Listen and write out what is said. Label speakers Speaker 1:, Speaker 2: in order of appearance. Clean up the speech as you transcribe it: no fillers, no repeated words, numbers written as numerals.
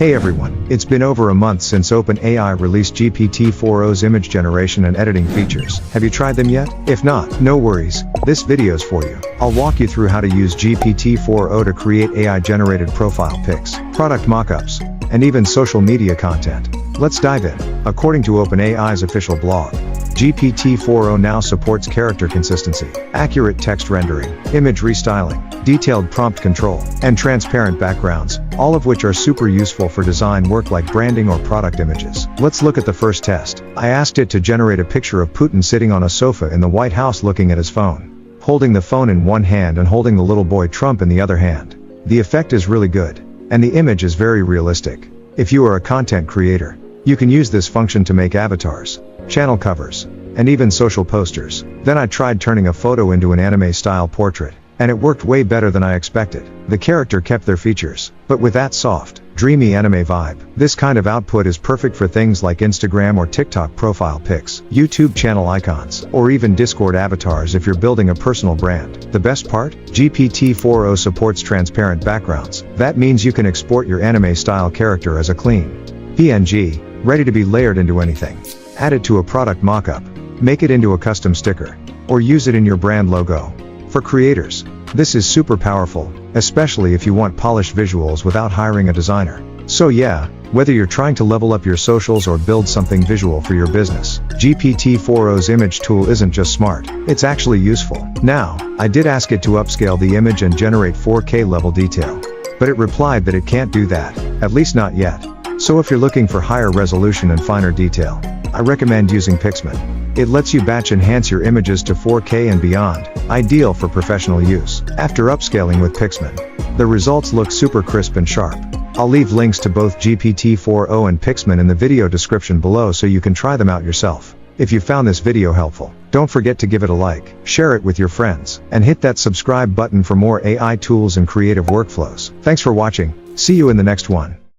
Speaker 1: Hey everyone, it's been over a month since OpenAI released GPT-4o's image generation and editing features. Have you tried them yet? If not, no worries, this video's for you. I'll walk you through how to use GPT-4o to create AI-generated profile pics, product mockups, and even social media content. Let's dive in. According to OpenAI's official blog, GPT-4o now supports character consistency, accurate text rendering, image restyling, detailed prompt control, and transparent backgrounds, all of which are super useful for design work like branding or product images. Let's look at the first test. I asked it to generate a picture of Putin sitting on a sofa in the White House looking at his phone, holding the phone in one hand and holding the little boy Trump in the other hand. The effect is really good, and the image is very realistic. If you are a content creator, you can use this function to make avatars, channel covers, and even social posters. Then I tried turning a photo into an anime-style portrait, and it worked way better than I expected. The character kept their features, but with that soft, dreamy anime vibe. This kind of output is perfect for things like Instagram or TikTok profile pics, YouTube channel icons, or even Discord avatars if you're building a personal brand. The best part? GPT-4o supports transparent backgrounds. That means you can export your anime-style character as a clean PNG, ready to be layered into anything. Add it to a product mockup, make it into a custom sticker, or use it in your brand logo. For creators, this is super powerful, especially if you want polished visuals without hiring a designer. So yeah, whether you're trying to level up your socials or build something visual for your business, GPT-4o's image tool isn't just smart, it's actually useful. Now, I did ask it to upscale the image and generate 4K level detail, but it replied that it can't do that, at least not yet. So if you're looking for higher resolution and finer detail, I recommend using Picsman. It lets you batch enhance your images to 4K and beyond, ideal for professional use. After upscaling with Picsman, the results look super crisp and sharp. I'll leave links to both GPT-4o and Picsman in the video description below so you can try them out yourself. If you found this video helpful, don't forget to give it a like, share it with your friends, and hit that subscribe button for more AI tools and creative workflows. Thanks for watching, see you in the next one.